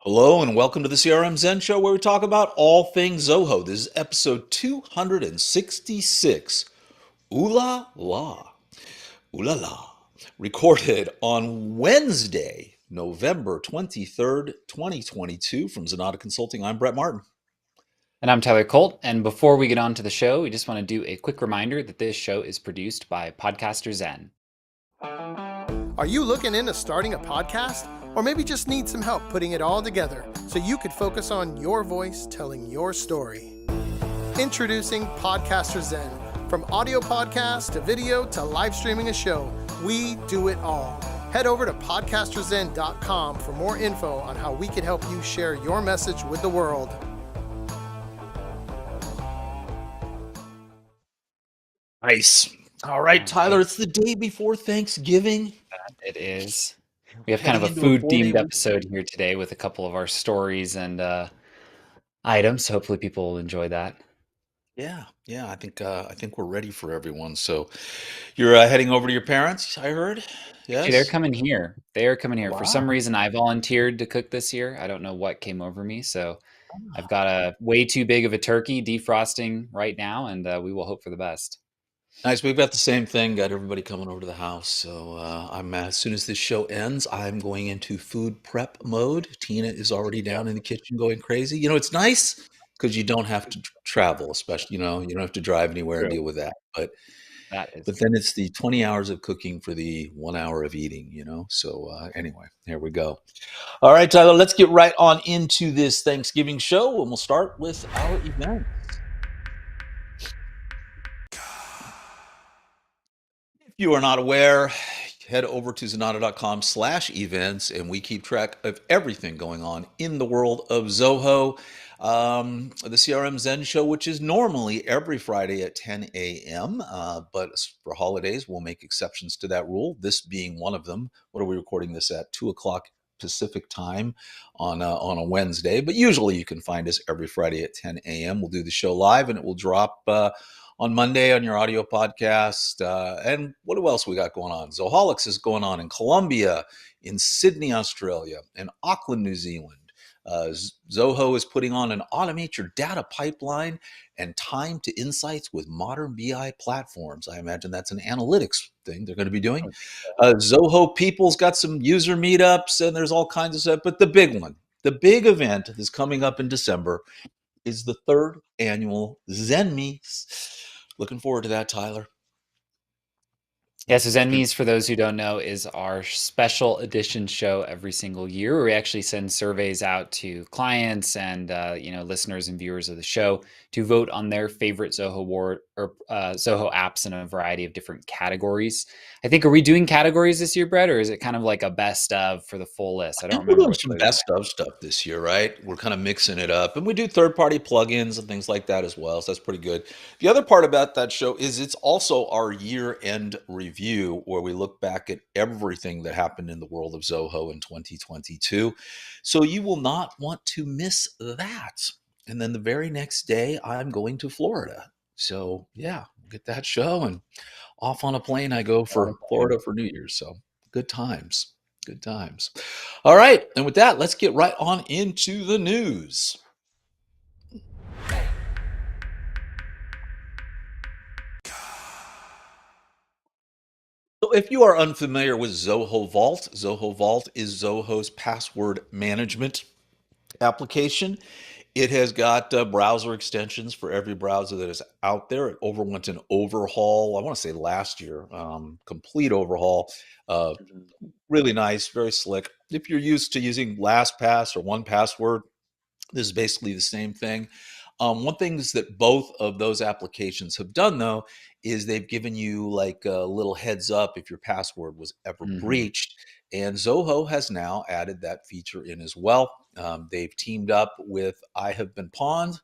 Hello and welcome to the CRM Zen Show where we talk about all things Zoho. This is episode 266. Ulaa-La. Ulaa-La. Recorded on Wednesday, November 23rd, 2022 from Zenatta Consulting. I'm Brett Martin. And I'm Tyler Colt. And before we get on to the show, we just want to do a quick reminder that this show is produced by Podcaster Zen. Are you looking into starting a podcast? Or maybe just need some help putting it all together so you could focus on your voice telling your story? Introducing Podcaster Zen. From audio podcasts to video to live streaming a show, we do it all. Head over to podcasterzen.com for more info on how we can help you share your message with the world. Nice. All right, Tyler, it's the day before Thanksgiving. It is. We have kind of a food-themed episode here today with a couple of our stories and items. Hopefully people will enjoy that. Yeah. I think we're ready for everyone. So you're heading over to your parents, I heard. Yes. Actually, they're coming here. They are coming here. Wow. For some reason, I volunteered to cook this year. I don't know what came over me. So I've got a way too big of a turkey defrosting right now, and we will hope for the best. Nice. We've got the same thing. Got everybody coming over to the house. So I'm as soon as this show ends, I'm going into food prep mode. Tina is already down in the kitchen going crazy. You know, it's nice because you don't have to travel, especially, you don't have to drive anywhere and deal with that. But then it's the 20 hours of cooking for the 1 hour of eating, So anyway, here we go. All right, Tyler, let's get right on into this Thanksgiving show, and we'll start with our event. If you are not aware, head over to zenatta.com/events, and we keep track of everything going on in the world of Zoho. The CRM Zen Show, which is normally every Friday at 10 a.m., but for holidays, we'll make exceptions to that rule, this being one of them. What are we recording this at? 2 o'clock Pacific time on a Wednesday, but usually you can find us every Friday at 10 a.m. We'll do the show live, and it will drop on Monday on your audio podcast. And what else we got going on? Zoholics is going on in Colombia, in Sydney, Australia, in Auckland, New Zealand. Zoho is putting on an automate your data pipeline and time to insights with modern BI platforms. I imagine that's an analytics thing they're going to be doing. Zoho People's got some user meetups, and there's all kinds of stuff. But the big one, the big event that's coming up in December is the 3rd annual Zenmys. Looking forward to that, Tyler. Yeah, so Zenmys, for those who don't know, is our special edition show every single year where we actually send surveys out to clients and listeners and viewers of the show to vote on their favorite Zoho Zoho apps in a variety of different categories. I think, are we doing categories this year, Brett, or is it kind of like a best of for the full list? I don't remember. We're doing some best of stuff this year, right? We're kind of mixing it up, and we do third-party plugins and things like that as well. So that's pretty good. The other part about that show is it's also our year-end review where we look back at everything that happened in the world of Zoho in 2022. So you will not want to miss that. And then the very next day, I'm going to Florida. So yeah, get that show, and off on a plane I go for Florida for New Year's. So good times. Good times. All right. And with that, let's get right on into the news. So if you are unfamiliar with Zoho Vault is Zoho's password management application. It has got browser extensions for every browser that is out there. It underwent an overhaul, I want to say last year, complete overhaul. Really nice, very slick. If you're used to using LastPass or 1Password, this is basically the same thing. One thing is that both of those applications have done, though, is they've given you like a little heads up if your password was ever breached. And Zoho has now added that feature in as well. They've teamed up with I Have Been Pawned,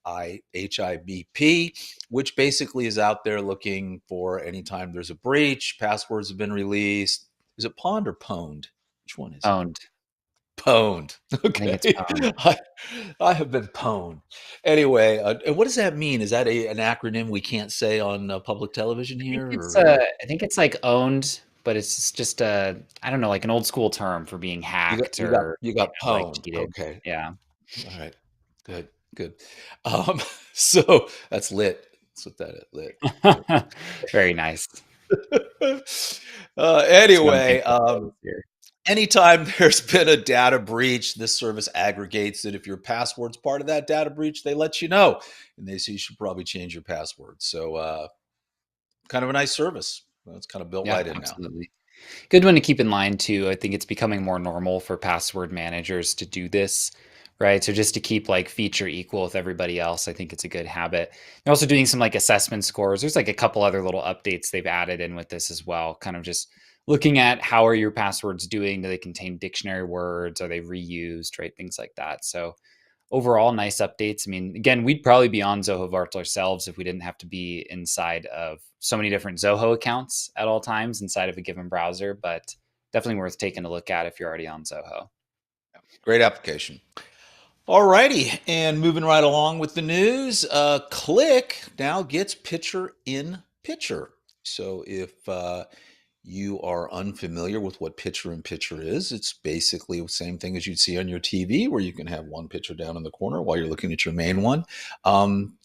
IHIBP, which basically is out there looking for anytime there's a breach, passwords have been released. Is it pawned or pwned? Which one is Pwned? Pwned. Okay. I have been pwned. Anyway, and what does that mean? Is that an acronym we can't say on public television here? I think it's like owned but it's just a, I don't know, like an old school term for being You got hacked you got or, you got like pwned. cheated. Okay. Yeah. All right. Good. Good. So that's lit. That's what that is. Lit. Lit. Very nice. That's what I'm Anyway, thankful for this year. anytime there's been a data breach, this service aggregates it. If your password's part of that data breach, they let you know, and they say you should probably change your password. So, kind of a nice service. Well, it's kind of built Yeah, right in now. absolutely. Good one to keep in mind too. I think it's becoming more normal for password managers to do this, right? So just to keep like feature equal with everybody else, I think it's a good habit. They're also doing some like assessment scores. There's like a couple other little updates they've added in with this as well. Kind of just looking at how are your passwords doing? Do they contain dictionary words? Are they reused? Right? Things like that. So overall, nice updates. I mean, again, we'd probably be on Zoho Vault ourselves if we didn't have to be inside of so many different Zoho accounts at all times inside of a given browser, but definitely worth taking a look at if you're already on Zoho. Great application. All righty, and moving right along with the news, Cliq now gets picture in picture. So if you are unfamiliar with what picture in picture is, it's basically the same thing as you'd see on your TV, where you can have one picture down in the corner while you're looking at your main one.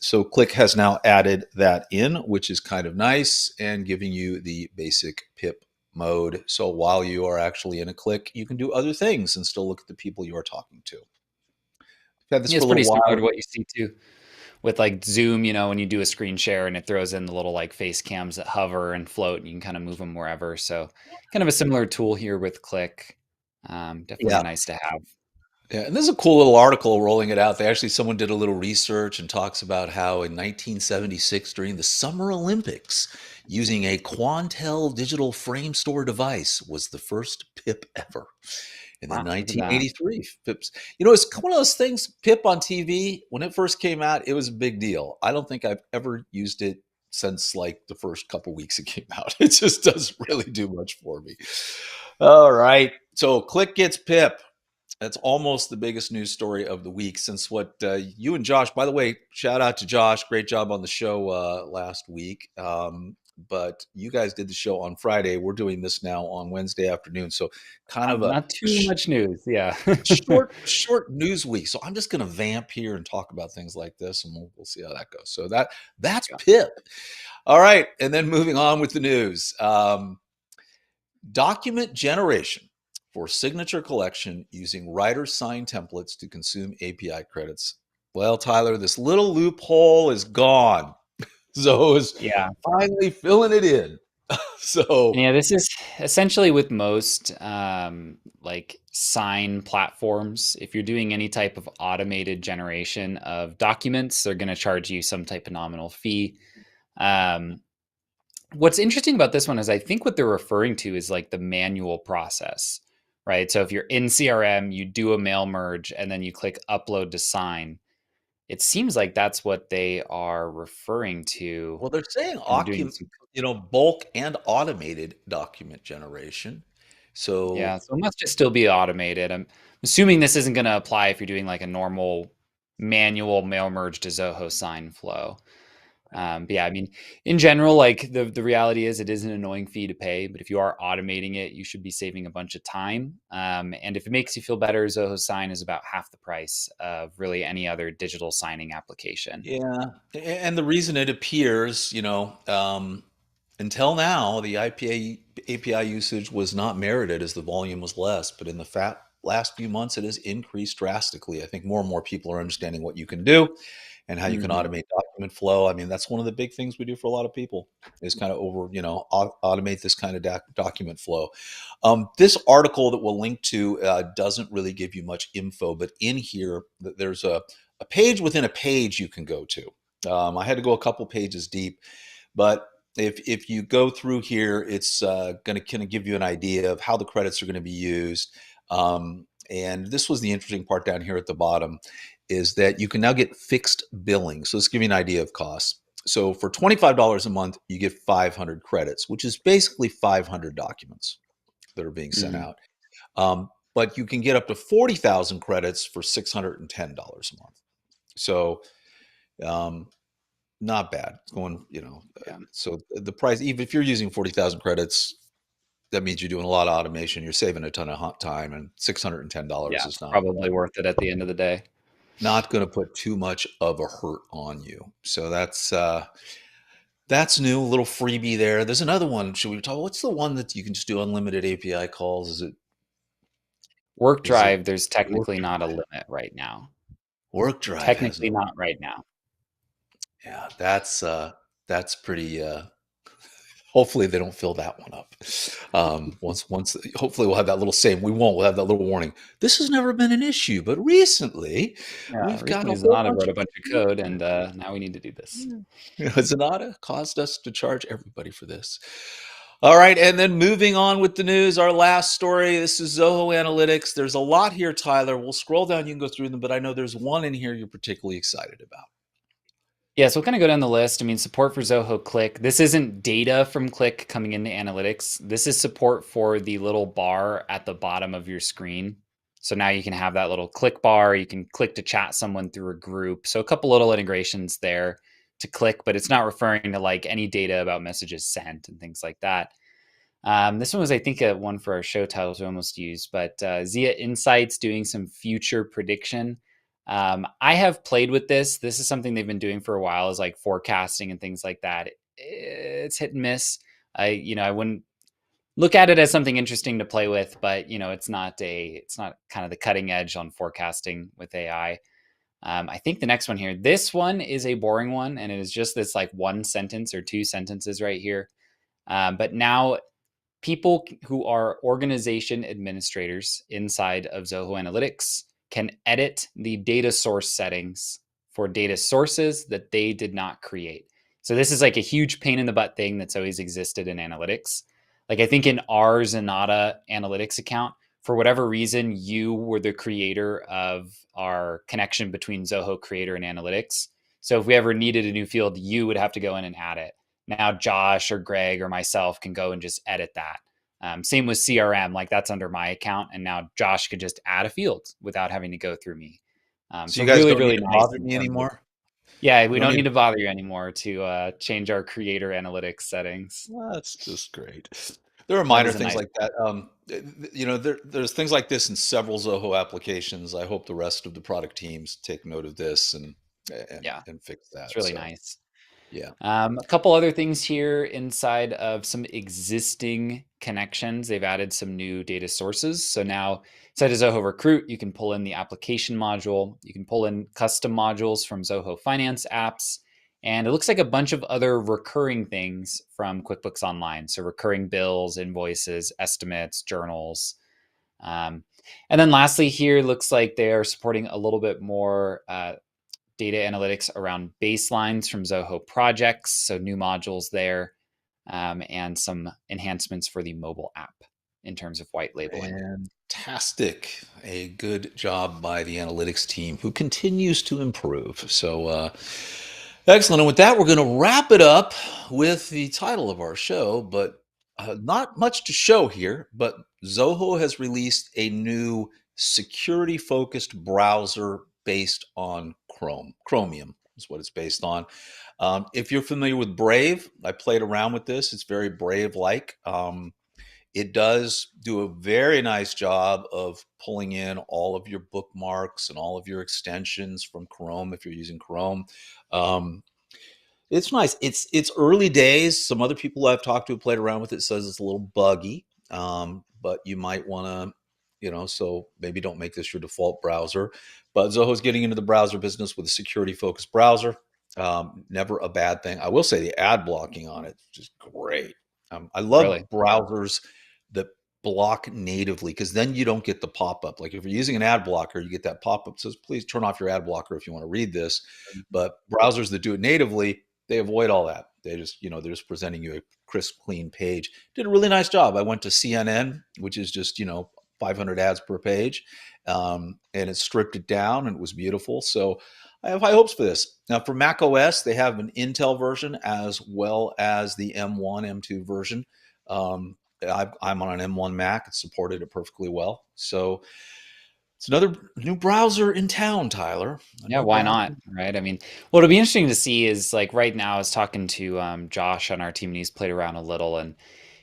So Cliq has now added that in, which is kind of nice, and giving you the basic PIP mode. So while you are actually in a Cliq, you can do other things and still look at the people you are talking to. We've had this Yeah, for it's a pretty little similar while. to what you see too with like Zoom, when you do a screen share and it throws in the little like face cams that hover and float and you can kind of move them wherever. So kind of a similar tool here with Cliq. Definitely Yeah. nice to have. Yeah, and this is a cool little article rolling it out. Someone did a little research and talks about how in 1976, during the Summer Olympics, using a Quantel digital frame store device was the first PIP ever. And then Wow, look at that. 1983, PIPs. It's one of those things, PIP on TV, when it first came out, it was a big deal. I don't think I've ever used it since like the first couple weeks it came out. It just doesn't really do much for me. All right. So Cliq gets PIP. That's almost the biggest news story of the week since what you and Josh, by the way, shout out to Josh. Great job on the show last week. But you guys did the show on Friday. We're doing this now on Wednesday afternoon. So kind of a Not too much news. Yeah. short news week. So I'm just going to vamp here and talk about things like this, and we'll see how that goes. So that's Yeah. PIP. All right. And then moving on with the news. Document generation for signature collection using writer sign templates to consume API credits. Well, Tyler, this little loophole is gone. Zoho is Yeah. finally filling it in. So, Yeah, this is essentially with most like sign platforms. If you're doing any type of automated generation of documents, they're going to charge you some type of nominal fee. Um, what's interesting about this one is I think what they're referring to is like the manual process, right? So if you're in CRM, you do a mail merge and then you click upload to sign. It seems like that's what they are referring to well, they're saying when they're doing some. bulk and automated document generation. So, Yeah, so it must just still be automated. I'm assuming this isn't going to apply if you're doing like a normal manual mail merge to Zoho sign flow. But yeah, I mean, in general, like the reality is it is an annoying fee to pay, but if you are automating it, you should be saving a bunch of time. And if it makes you feel better, Zoho Sign is about half the price of really any other digital signing application. yeah. And the reason it appears, until now, the API usage was not merited as the volume was less, but in the last few months, it has increased drastically. I think more and more people are understanding what you can do and how you can Hmm. automate document flow. I mean, that's one of the big things we do for a lot of people is kind of automate this kind of document flow. This article that we'll link to doesn't really give you much info, but in here, there's a page within a page you can go to. I had to go a couple pages deep, but if you go through here, it's going to kind of give you an idea of how the credits are going to be used. And this was the interesting part down here at the bottom is that you can now get fixed billing. So let's give you an idea of costs. So for $25 a month, you get 500 credits, which is basically 500 documents that are being sent Hmm. out. But you can get up to 40,000 credits for $610 a month. So um, not bad. It's going, Yeah. so the price, even if you're using 40,000 credits, that means you're doing a lot of automation. You're saving a ton of time, and $610 Yeah, is it's probably worth it at the end of the day. not going to put too much of a hurt on you. So that's new, a little freebie there. There's another one. Should we talk? What's the one that you can just do unlimited API calls? Work Is it Drive, there's Work technically not a Drive? limit right now. Work Drive has Technically no. not right now. Yeah, that's pretty. Hopefully they don't fill that one up. Once, hopefully we'll have that little same. We won't. We'll have that little warning. This has never been an issue, but recently Yeah, we've got a recently whole Zenatta bunch wrote a of. bunch of code, and now we need to do this. Zenatta caused us to charge everybody for this. All right, and then moving on with the news, our last story. This is Zoho Analytics. There's a lot here, Tyler. We'll scroll down. You can go through them, but I know there's one in here you're particularly excited about. Yeah, so we'll kind of go down the list. I mean, support for Zoho Cliq. This isn't data from Cliq coming into analytics. This is support for the little bar at the bottom of your screen. So now you can have that little click bar. You can click to chat someone through a group. So a couple little integrations there to Cliq, but it's not referring to like any data about messages sent and things like that. This one was, I think, one for our show titles we almost used, but Zia Insights doing some future prediction. I have played with this. This is something they've been doing for a while, is like forecasting and things like that. It's hit and miss. I wouldn't look at it as something interesting to play with, but it's not kind of the cutting edge on forecasting with AI. I think the next one here, this one is a boring one, and it is just this like one sentence or two sentences right here. But now people who are organization administrators inside of Zoho Analytics can edit the data source settings for data sources that they did not create. So this is like a huge pain in the butt thing that's always existed in analytics. Like I think in our Zenatta analytics account, for whatever reason, you were the creator of our connection between Zoho Creator and Analytics. So if we ever needed a new field, you would have to go in and add it. Now Josh or Greg or myself can go and just edit that. Same with CRM, like that's under my account, and now Josh could just add a field without having to go through me. So So you guys really, don't need really to nice. bother me anymore. Yeah, we You don't need to bother you anymore to change our creator analytics settings. That's just great. There are minor things nice like that. There's things like this in several Zoho applications. I hope the rest of the product teams take note of this and Yeah, fix that. it's really So, nice. yeah. A couple other things here inside of some existing connections. They've added some new data sources. So now inside of Zoho Recruit, you can pull in the application module. You can pull in custom modules from Zoho Finance apps. And it looks like a bunch of other recurring things from QuickBooks Online. So recurring bills, invoices, estimates, journals. And then lastly here, looks like they are supporting a little bit more data analytics around baselines from Zoho projects, so new modules there, and some enhancements for the mobile app in terms of white labeling. Fantastic. A good job by the analytics team who continues to improve. So, excellent. And with that, we're going to wrap it up with the title of our show, but not much to show here. But Zoho has released a new security focused browser based on Chromium is what it's based on. If you're familiar with Brave, I played around with this. It's very Brave like. It does do a very nice job of pulling in all of your bookmarks and all of your extensions from Chrome if you're using Chrome. It's nice. It's early days. Some other people I've talked to have played around with it says it's a little buggy, but you might want to, so maybe don't make this your default browser. But Zoho's getting into the browser business with a security-focused browser. Never a bad thing. I will say the ad blocking on it is just great. I love browsers that block natively because then you don't get the pop-up. Like if you're using an ad blocker, you get that pop-up that says, please turn off your ad blocker if you want to read this. But browsers that do it natively, they avoid all that. They just, they're just presenting you a crisp, clean page. Did a really nice job. I went to CNN, which is just, 500 ads per page, and it stripped it down and it was beautiful. So I have high hopes for this. Now for Mac OS, they have an Intel version as well as the M1, M2 version. I'm on an M1 Mac. It supported it perfectly well. So it's another new browser in town, Tyler. Yeah, why not? Right. I mean, what it'll be interesting to see is like right now I was talking to Josh on our team and he's played around a little and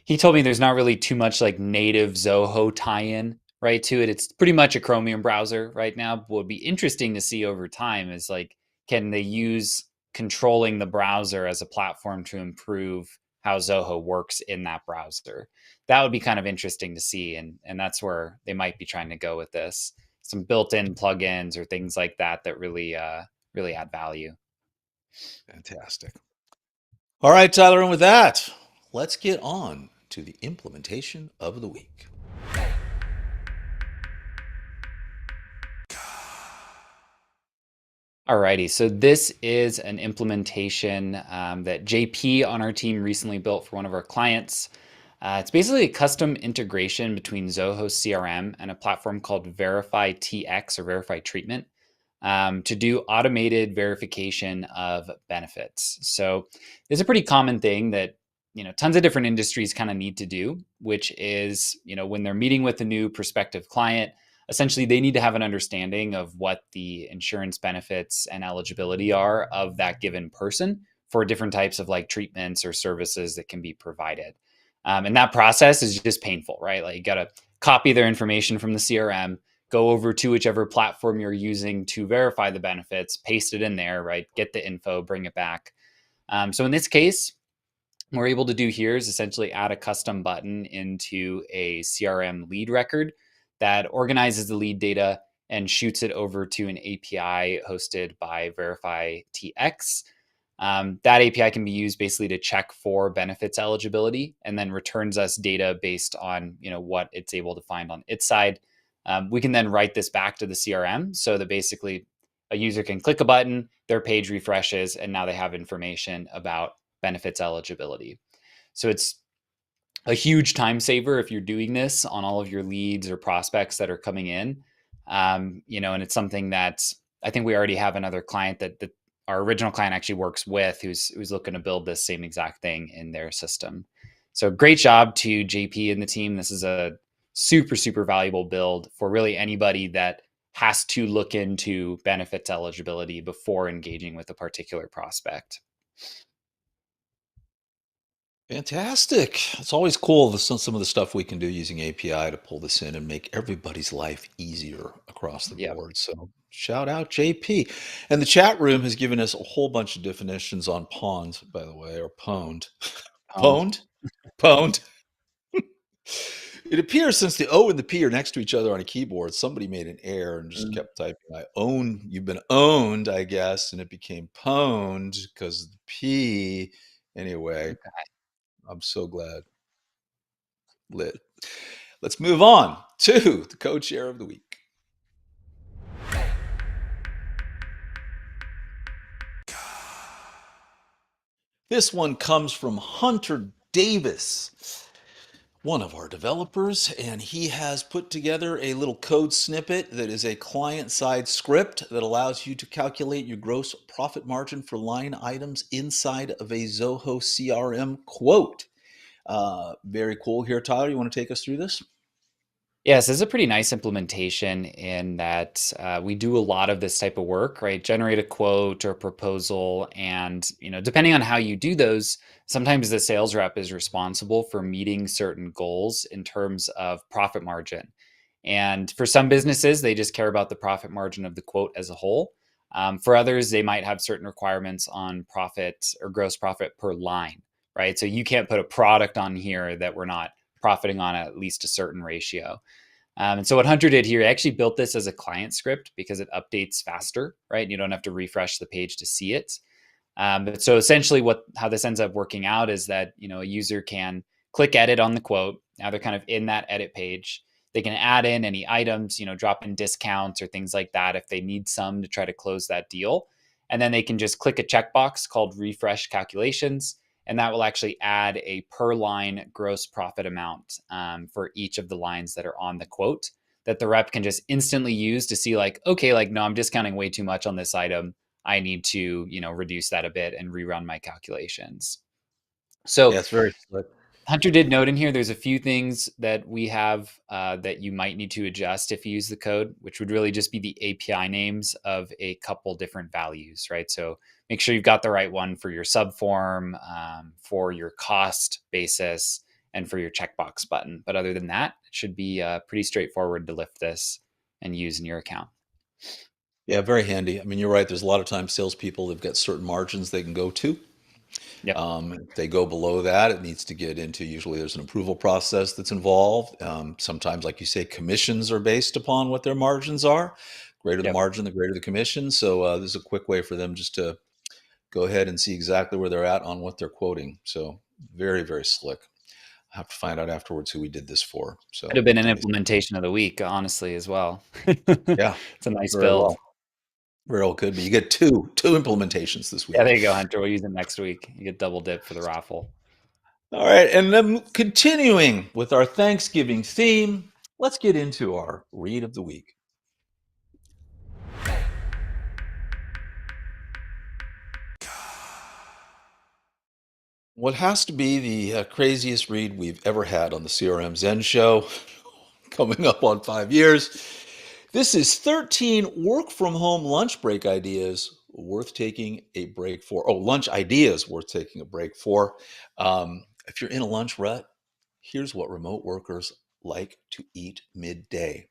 He told me there's not really too much like native Zoho tie-in, right, to it. It's pretty much a Chromium browser right now. What would be interesting to see over time is like, can they use controlling the browser as a platform to improve how Zoho works in that browser? That would be kind of interesting to see, and that's where they might be trying to go with this. Some built-in plugins or things like that that really add value. Fantastic. All right, Tyler, and with that, let's get on to the implementation of the week. Alrighty, so this is an implementation that JP on our team recently built for one of our clients. It's basically a custom integration between Zoho CRM and a platform called VerifyTX or Verify Treatment to do automated verification of benefits. So it's a pretty common thing that tons of different industries kind of need to do, which is when they're meeting with a new prospective client, essentially they need to have an understanding of what the insurance benefits and eligibility are of that given person for different types of like treatments or services that can be provided. And that process is just painful, right? Like you got to copy their information from the CRM, go over to whichever platform you're using to verify the benefits, paste it in there, right? Get the info, bring it back. So in this case, what we're able to do here is essentially add a custom button into a CRM lead record that organizes the lead data and shoots it over to an API hosted by VerifyTX. That API can be used basically to check for benefits eligibility and then returns us data based on what it's able to find on its side. We can then write this back to the CRM so that basically a user can click a button, their page refreshes, and now they have information about benefits eligibility. So it's a huge time saver if you're doing this on all of your leads or prospects that are coming in. And it's something that I think we already have another client that our original client actually works with who's looking to build this same exact thing in their system. So great job to JP and the team. This is a super, super valuable build for really anybody that has to look into benefits eligibility before engaging with a particular prospect. Fantastic. It's always cool some of the stuff we can do using API to pull this in and make everybody's life easier across the Yep. board. So shout out JP. And the chat room has given us a whole bunch of definitions on pond, by the way, or pwned. Owned. Pwned? Pwned. It appears since the O and the P are next to each other on a keyboard, somebody made an error and just kept typing, I own, you've been owned, I guess, and it became pwned because the P. Anyway, I'm so glad. Lit. Let's move on to the code share of the week. This one comes from Hunter Davis, one of our developers, and he has put together a little code snippet that is a client-side script that allows you to calculate your gross profit margin for line items inside of a Zoho CRM quote. Very cool here, Tyler. You want to take us through this? Yes, it's a pretty nice implementation in that we do a lot of this type of work, right? Generate a quote or proposal, and depending on how you do those, sometimes the sales rep is responsible for meeting certain goals in terms of profit margin. And for some businesses, they just care about the profit margin of the quote as a whole. For others, they might have certain requirements on profit or gross profit per line, right? So you can't put a product on here that we're not profiting on at least a certain ratio. And so what Hunter did here, he actually built this as a client script because it updates faster, right? You don't have to refresh the page to see it. But so essentially how this ends up working out is that, a user can click edit on the quote. Now they're kind of in that edit page. They can add in any items, drop in discounts or things like that if they need some to try to close that deal. And then they can just click a checkbox called refresh calculations. And that will actually add a per line gross profit amount for each of the lines that are on the quote that the rep can just instantly use to see like, okay, like, no, I'm discounting way too much on this item. I need to, reduce that a bit and rerun my calculations. So Yeah, it's very slick. Hunter did note in here, there's a few things that we have that you might need to adjust if you use the code, which would really just be the API names of a couple different values, right? So make sure you've got the right one for your subform, for your cost basis, and for your checkbox button. But other than that, it should be pretty straightforward to lift this and use in your account. Yeah, very handy. I mean, you're right. There's a lot of times salespeople, they've got certain margins they can go to. Yep. If they go below that, it needs to get into, usually there's an approval process that's involved. Sometimes, like you say, commissions are based upon what their margins are. Greater the Yep. margin, the greater the commission. So this is a quick way for them just to go ahead and see exactly where they're at on what they're quoting. So very, very slick. I have to find out afterwards who we did this for. So Could have been an nice. implementation of the week, honestly, as well. Yeah, It's a nice very build. well. Very well could be. You get two implementations this week. Yeah, there you go, Hunter. We'll use it next week. You get double dip for the raffle. All right, and then continuing with our Thanksgiving theme, let's get into our read of the week. What has to be the craziest read we've ever had on the CRM Zen Show, coming up on 5 years. This is 13 work from home lunch break ideas worth taking a break for. Oh, lunch ideas worth taking a break for. If you're in a lunch rut, here's what remote workers like to eat midday.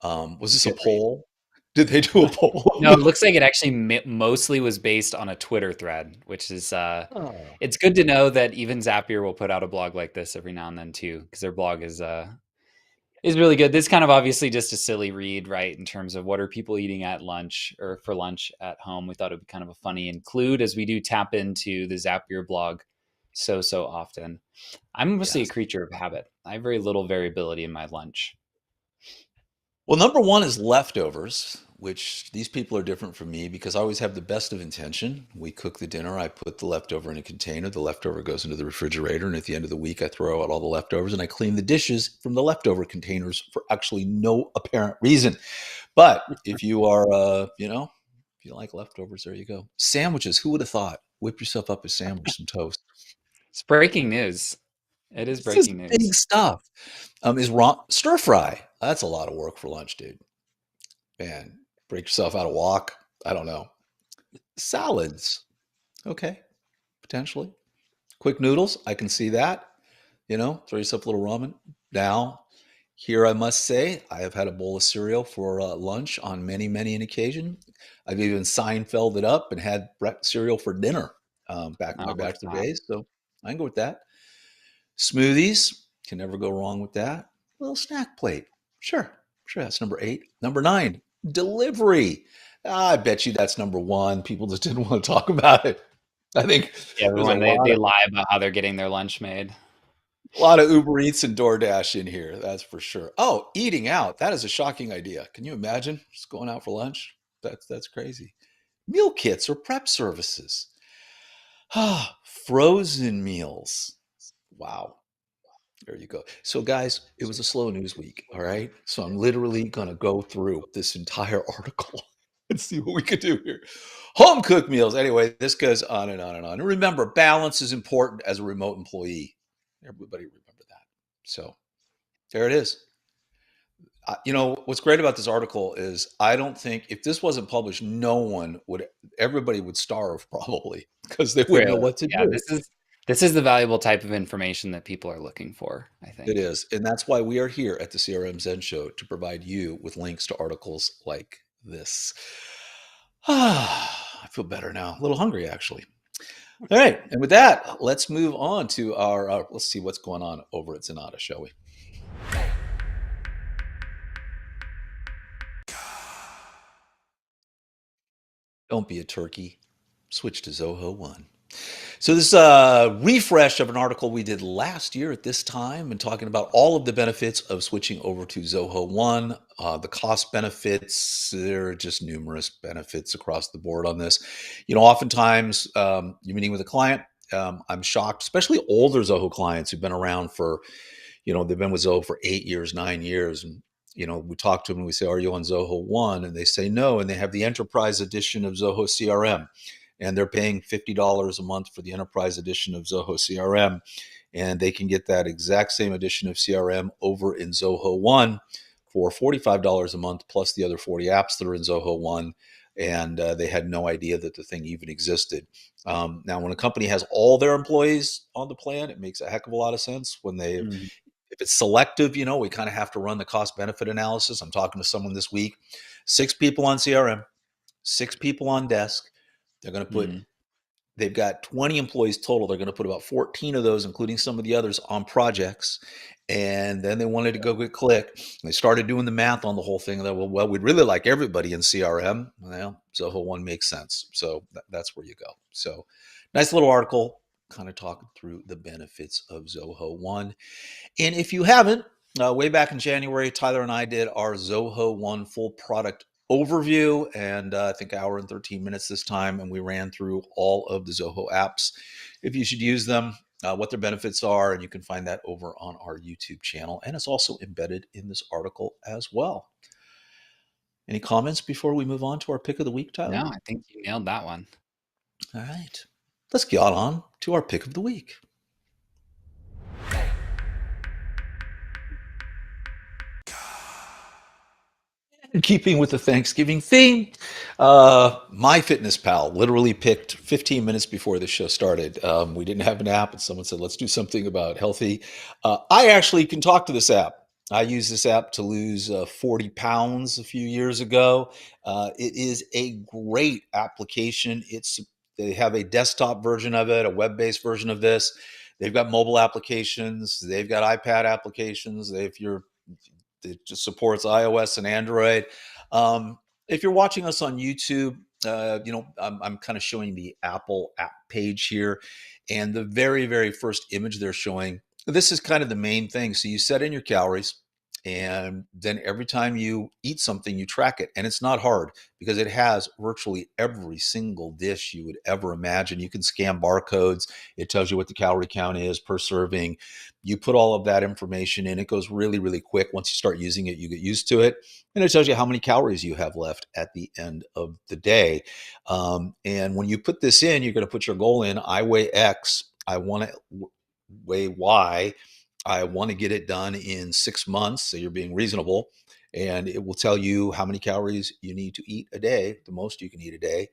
Was this a Good read. poll? Did they do a poll? No, it looks like it actually mostly was based on a Twitter thread, which is Oh, it's good to know that even Zapier will put out a blog like this every now and then too, because their blog is really good. This kind of obviously just a silly read, right? In terms of what are people eating at lunch or for lunch at home. We thought it would be kind of a funny include as we do tap into the Zapier blog so often. I'm mostly a yes. creature of habit. I have very little variability in my lunch. Well, number one is leftovers, which these people are different from me because I always have the best of intention. We cook the dinner, I put the leftover in a container, the leftover goes into the refrigerator, and at the end of the week, I throw out all the leftovers and I clean the dishes from the leftover containers for actually no apparent reason. But if you are, if you like leftovers, there you go. Sandwiches, who would have thought? Whip yourself up a sandwich, some toast. It's breaking news. It is This is breaking big news. stuff. Is stir fry. That's a lot of work for lunch, dude. Man, break yourself out a walk. I don't know. Salads. Okay, potentially. Quick noodles. I can see that. Throw yourself a little ramen. Now, here I must say, I have had a bowl of cereal for lunch on many, many an occasion. I've even Seinfelded up and had cereal for dinner back in my Oh, look at bachelor that. days. So I can go with that. Smoothies. Can never go wrong with that. Little snack plate. Sure, that's number 8. Number 9, delivery. I bet you that's number 1. People just didn't want to talk about it. I think Yeah, there's a everyone they lie about how they're getting their lunch made. lot of Uber Eats and DoorDash in here, that's for sure. Oh, eating out. That is a shocking idea. Can you imagine just going out for lunch? That's crazy. Meal kits or prep services. Frozen meals. Wow. There you go. So, guys, it was a slow news week. All right. So, I'm literally going to go through this entire article and see what we could do here. Home cooked meals. Anyway, this goes on and on and on. And remember, balance is important as a remote employee. Everybody remember that. So, there it is. What's great about this article is I don't think if this wasn't published, everybody would starve probably because they wouldn't know True. what to Yeah, do. this is the valuable type of information that people are looking for, I think. It is. And that's why we are here at the CRM Zen Show to provide you with links to articles like this. I feel better now. A little hungry, actually. All right. And with that, let's move on to let's see what's going on over at Zenatta, shall we? Don't be a turkey. Switch to Zoho One. So this is a refresh of an article we did last year at this time and talking about all of the benefits of switching over to Zoho One, the cost benefits. There are just numerous benefits across the board on this. Oftentimes you're meeting with a client. I'm shocked, especially older Zoho clients who've been around for, they've been with Zoho for 8 years, 9 years. And, we talk to them and we say, are you on Zoho One? And they say no. And they have the enterprise edition of Zoho CRM. And they're paying $50 a month for the enterprise edition of Zoho CRM. And they can get that exact same edition of CRM over in Zoho One for $45 a month, plus the other 40 apps that are in Zoho One. and they had no idea that the thing even existed. Now, when a company has all their employees on the plan, it makes a heck of a lot of sense. When they, Mhm. if it's selective, we kind of have to run the cost benefit analysis. I'm talking to someone this week, 6 people on CRM, 6 people on desk. They're going to put Mhm. They've got 20 employees total. They're going to put about 14 of those, including some of the others, on projects. And then they wanted to go get Cliq. They started doing the math on the whole thing. And they well, we'd really like everybody in CRM. Well, Zoho One makes sense. So that's where you go. So nice little article, kind of talking through the benefits of Zoho One. And if you haven't, way back in January, Tyler and I did our Zoho One full product overview, and I think an hour and 13 minutes this time, and we ran through all of the Zoho apps, if you should use them, what their benefits are, and you can find that over on our YouTube channel, and it's also embedded in this article as well. Any comments before we move on to our pick of the week, Tyler? No, I think you nailed that one. All right, let's get on to our pick of the week. In keeping with the Thanksgiving theme, MyFitnessPal literally picked 15 minutes before the show started. We didn't have an app, and someone said, let's do something about healthy. I actually can talk to this app. I used this app to lose 40 pounds a few years ago. It is a great application. They have a desktop version of it, a web-based version of this. They've got mobile applications. They've got iPad applications. It just supports iOS and Android. If you're watching us on YouTube, I'm kind of showing the Apple app page here, and the very, very first image they're showing, this is kind of the main thing. So you set in your calories, and then every time you eat something, you track it. And it's not hard because it has virtually every single dish you would ever imagine. You can scan barcodes. It tells you what the calorie count is per serving. You put all of that information in. It goes really, really quick. Once you start using it, you get used to it. And it tells you how many calories you have left at the end of the day. And when you put this in, you're going to put your goal in. I weigh X. I want to weigh Y. I want to get it done in 6 months. So you're being reasonable. And it will tell you how many calories you need to eat a day, the most you can eat a day,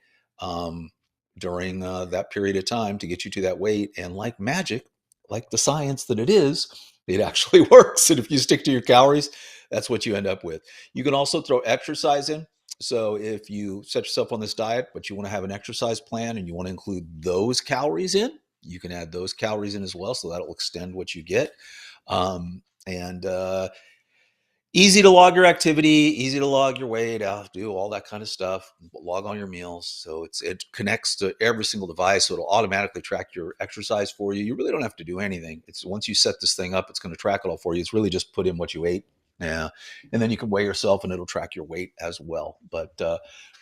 during that period of time to get you to that weight. And like magic, like the science that it actually works. And if you stick to your calories, that's what you end up with. You can also throw exercise in. So if you set yourself on this diet, but you want to have an exercise plan and you want to include those calories in, you can add those calories in as well. So that'll extend what you get. And easy to log your activity, easy to log your weight, do all that kind of stuff, log on your meals. So it connects to every single device. So it'll automatically track your exercise for you. You really don't have to do anything. It's once you set this thing up, it's going to track it all for you. It's really just put in what you ate. Yeah. And then you can weigh yourself and it'll track your weight as well. But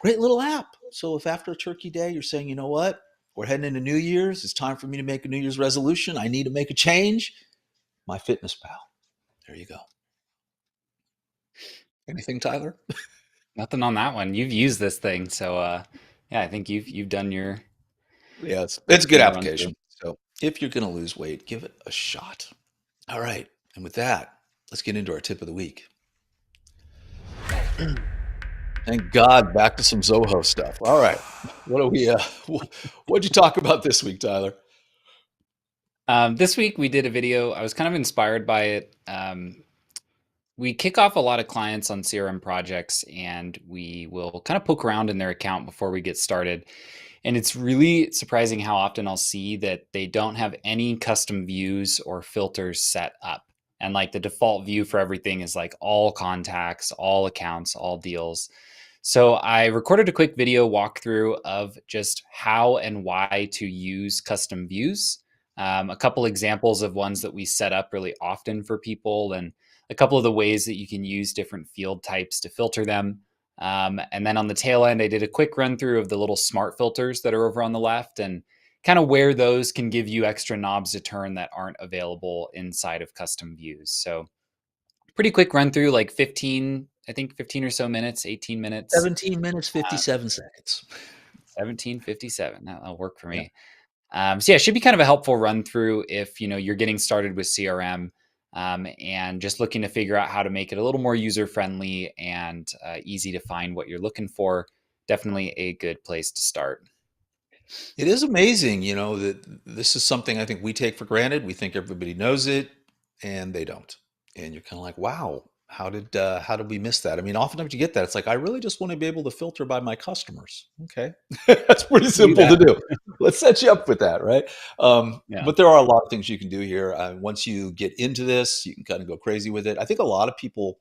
great little app. So if after a turkey day, you're saying, you know what, we're heading into New Year's, it's time for me to make a New Year's resolution. I need to make a change. MyFitnessPal. There you go. Anything, Tyler? Nothing on that one. You've used this thing, so yeah, I think you've done your Yeah, it's a good run through. application. So if you're going to lose weight, give it a shot. All right. And with that, let's get into our tip of the week. Thank God, back to some Zoho stuff. All right. What'd you talk about this week, Tyler? This week we did a video. I was kind of inspired by it. We kick off a lot of clients on CRM projects, and we will kind of poke around in their account before we get started. And it's really surprising how often I'll see that they don't have any custom views or filters set up. And like the default view for everything is like all contacts, all accounts, all deals. So I recorded a quick video walkthrough of just how and why to use custom views. A couple examples of ones that we set up really often for people, and a couple of the ways that you can use different field types to filter them. And then on the tail end, I did a quick run through of the little smart filters that are over on the left and kind of where those can give you extra knobs to turn that aren't available inside of custom views. So pretty quick run through, like 15 or so minutes, 18 minutes. 17 minutes, 57 seconds. 17:57. That'll work for me. So yeah, it should be kind of a helpful run through if you're getting started with CRM and just looking to figure out how to make it a little more user friendly and easy to find what you're looking for. definitely a good place to start. It is amazing, that this is something I think we take for granted. We think everybody knows it, and they don't. And you're kind of like, wow, how did we miss that? I mean, oftentimes you get that. It's like, I really just want to be able to filter by my customers. Okay, that's pretty Do simple to that. do. Let's set you up with that, right? Yeah. But there are a lot of things you can do here. Once you get into this, you can kind of go crazy with it. I think a lot of people.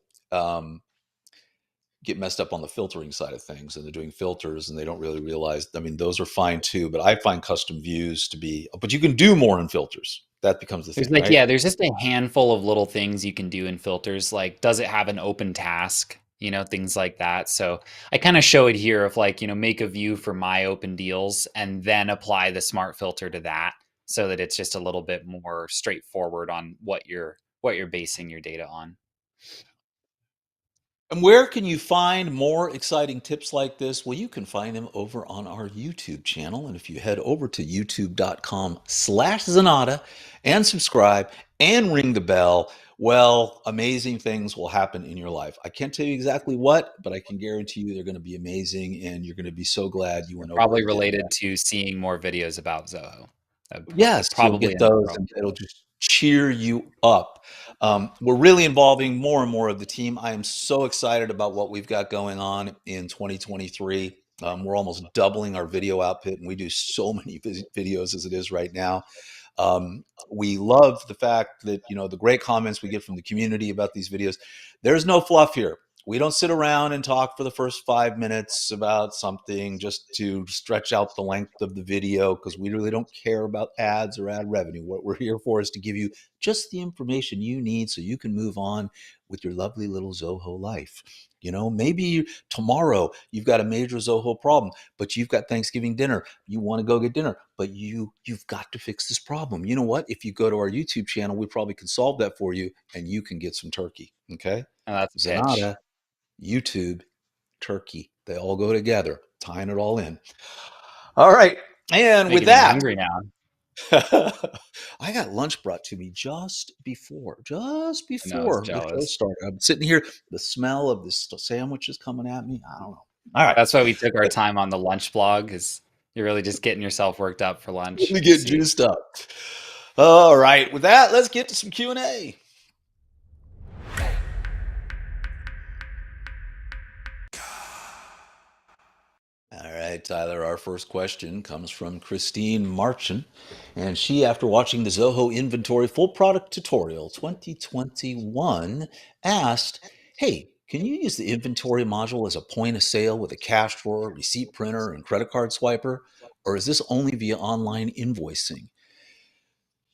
Get messed up on the filtering side of things, and they're doing filters and they don't really realize, I mean, those are fine too, but I find custom views to be, but you can do more in filters. That becomes the There's thing, right? there's just a handful of little things you can do in filters. Like, does it have an open task? Things like that. So I kind of show it here of like, make a view for my open deals and then apply the smart filter to that so that it's just a little bit more straightforward on what you're basing your data on. And where can you find more exciting tips like this? Well, you can find them over on our YouTube channel. And if you head over to youtube.com/Zenatta and subscribe and ring the bell, well, amazing things will happen in your life. I can't tell you exactly what, but I can guarantee you they're going to be amazing. And you're going to be so glad you went over Probably and did related that. to seeing more videos about Zoho. Yes, you'll Probably get end up those, growing. and it'll just cheer you up. We're really involving more and more of the team. I am so excited about what we've got going on in 2023. We're almost doubling our video output, and we do so many videos as it is right now. We love the fact that, the great comments we get from the community about these videos. There's no fluff here. We don't sit around and talk for the first 5 minutes about something just to stretch out the length of the video, because we really don't care about ads or ad revenue. What we're here for is to give you just the information you need so you can move on with your lovely little Zoho life. Maybe tomorrow you've got a major Zoho problem, but you've got Thanksgiving dinner. You want to go get dinner, but you've got to fix this problem. You know what? If you go to our YouTube channel, we probably can solve that for you, and you can get some turkey. Okay, Oh, that's a pitch. Zenatta, YouTube, turkey. They all go together, tying it all in. All right. And with Making me that, hungry now. I got lunch brought to me just before I know, I was the show jealous. started. I'm sitting here, the smell of this sandwich is coming at me. I don't know. All right. That's why we took our time on the lunch blog, is you're really just getting yourself worked up for lunch. Let me I get see. juiced up. All right. With that, let's get to some Q&A. All right, Tyler, our first question comes from Christine Marchand, and she, after watching the Zoho Inventory Full Product Tutorial 2021, asked, hey, can you use the inventory module as a point of sale with a cash drawer, receipt printer, and credit card swiper, or is this only via online invoicing?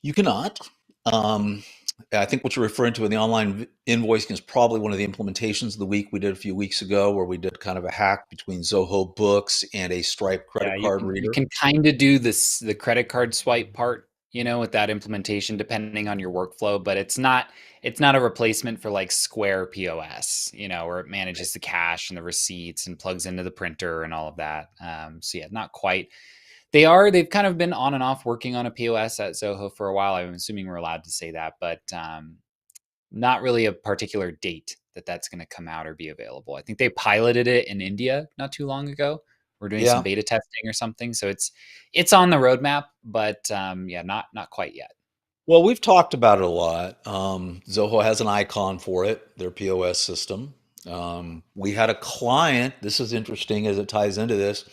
You cannot. Um, I think what you're referring to in the online invoicing is probably one of the implementations of the week we did a few weeks ago, where we did kind of a hack between Zoho Books and a Stripe Yeah, credit card you reader. can kind of do the credit card swipe part, with that implementation, depending on your workflow, but it's not a replacement for like Square POS, where it manages the cash and the receipts and plugs into the printer and all of that. So yeah, not quite. They've kind of been on and off working on a POS at Zoho for a while. I'm assuming we're allowed to say that, but not really a particular date that's going to come out or be available. I think they piloted it in India not too long ago. We're doing some Yeah. beta testing or something, so it's on the roadmap, but yeah, not quite yet. Well, we've talked about it a lot. Zoho has an icon for it, their POS system. We had a client, this is interesting as it ties into this.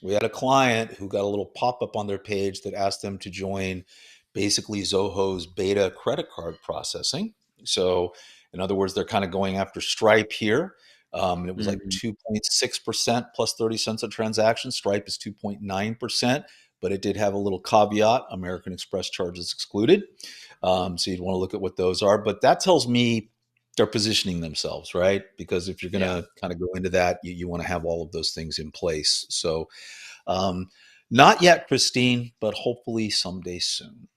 We had a client who got a little pop up on their page that asked them to join basically Zoho's beta credit card processing. So, in other words, they're kind of going after Stripe here. It was like Mhm. 2.6% plus 30 cents a transaction. Stripe is 2.9%, but it did have a little caveat: American Express charges excluded. So you'd want to look at what those are. But that tells me they're positioning themselves, right? Because if you're going Yeah. to kind of go into that, you want to have all of those things in place. So um, not yet, Christine, but hopefully someday soon.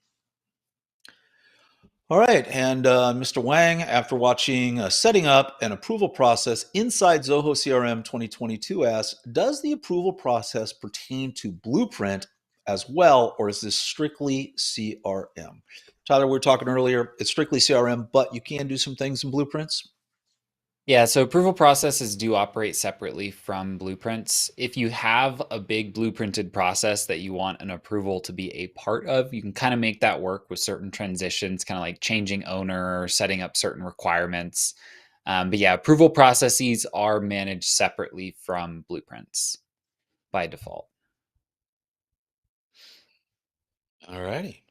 All right, and Mr. Wang, after watching setting up an approval process inside Zoho CRM 2022, asks, does the approval process pertain to Blueprint as well, or is this strictly CRM? Tyler, we were talking earlier, it's strictly CRM, but you can do some things in Blueprints. Yeah, so approval processes do operate separately from blueprints. If you have a big blueprinted process that you want an approval to be a part of, you can kind of make that work with certain transitions, kind of like changing owner or setting up certain requirements. But yeah, approval processes are managed separately from blueprints by default. All righty.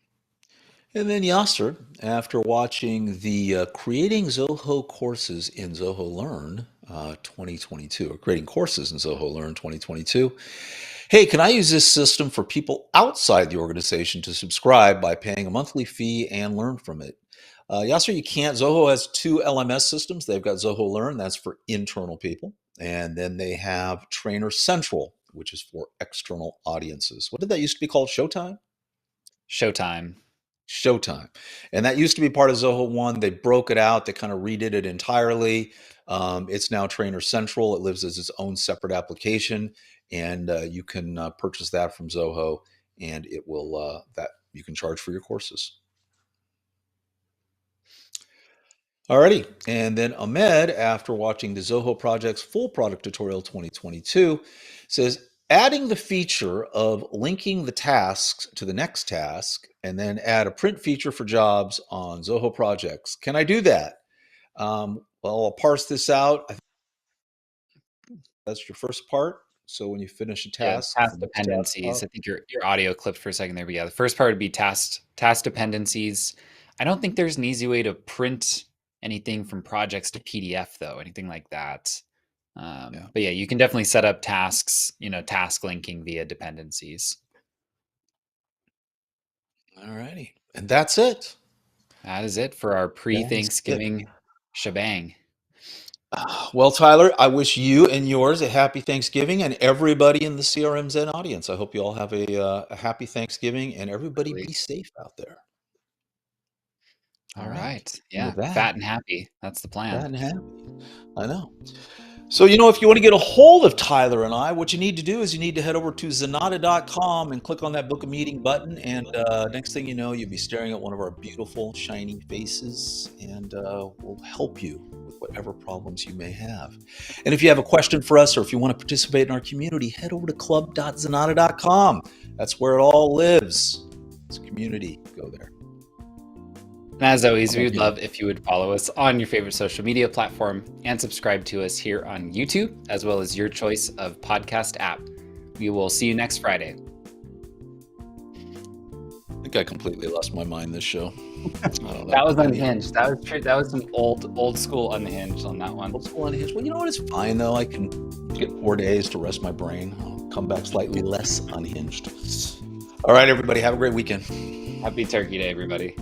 And then Yasser, after watching the Creating Zoho courses in Zoho Learn 2022, or creating courses in Zoho Learn 2022, hey, can I use this system for people outside the organization to subscribe by paying a monthly fee and learn from it? Yasser, you can't. Zoho has two LMS systems. They've got Zoho Learn, that's for internal people. And then they have Trainer Central, which is for external audiences. What did that used to be called? Showtime? Showtime. Showtime. And that used to be part of Zoho One. They broke it out. They kind of redid it entirely. It's now Trainer Central. It lives as its own separate application, and you can purchase that from Zoho, and it will that you can charge for your courses. Alrighty, and then Ahmed, after watching the Zoho Project's full product tutorial 2022, says adding the feature of linking the tasks to the next task and then add a print feature for jobs on Zoho projects. Can I do that? Well, I'll parse this out. I think that's your first part. So when you finish a Yeah, task, the task next task dependencies. up. I think your audio clipped for a second there, but yeah, the first part would be task dependencies. I don't think there's an easy way to print anything from projects to PDF though, anything like that. Yeah. But yeah, you can definitely set up tasks, task linking via dependencies. Alrighty, and that's it. That is it for our That is it. pre-Thanksgiving shebang. Well, Tyler, I wish you and yours a happy Thanksgiving, and everybody in the CRM Zen audience. I hope you all have a happy Thanksgiving, and everybody be safe out there. All All right. right. And Yeah. with that, Fat and happy. That's the fat plan. and happy. I know. So, if you want to get a hold of Tyler and I, what you need to do is you need to head over to Zenatta.com and click on that book a meeting button. And next thing you know, you'll be staring at one of our beautiful, shiny faces, and we'll help you with whatever problems you may have. And if you have a question for us or if you want to participate in our community, head over to club.zenatta.com. That's where it all lives. It's a community. Go there. And as always, How we about would you? love if you would follow us on your favorite social media platform and subscribe to us here on YouTube, as well as your choice of podcast app. We will see you next Friday. I think I completely lost my mind this show. I don't know. That was unhinged. That was true. That was some old school unhinged on that one. Old school unhinged. Well, you know what? It's fine though. I can get 4 days to rest my brain. I'll come back slightly less unhinged. All right, everybody. Have a great weekend. Happy Turkey Day, everybody.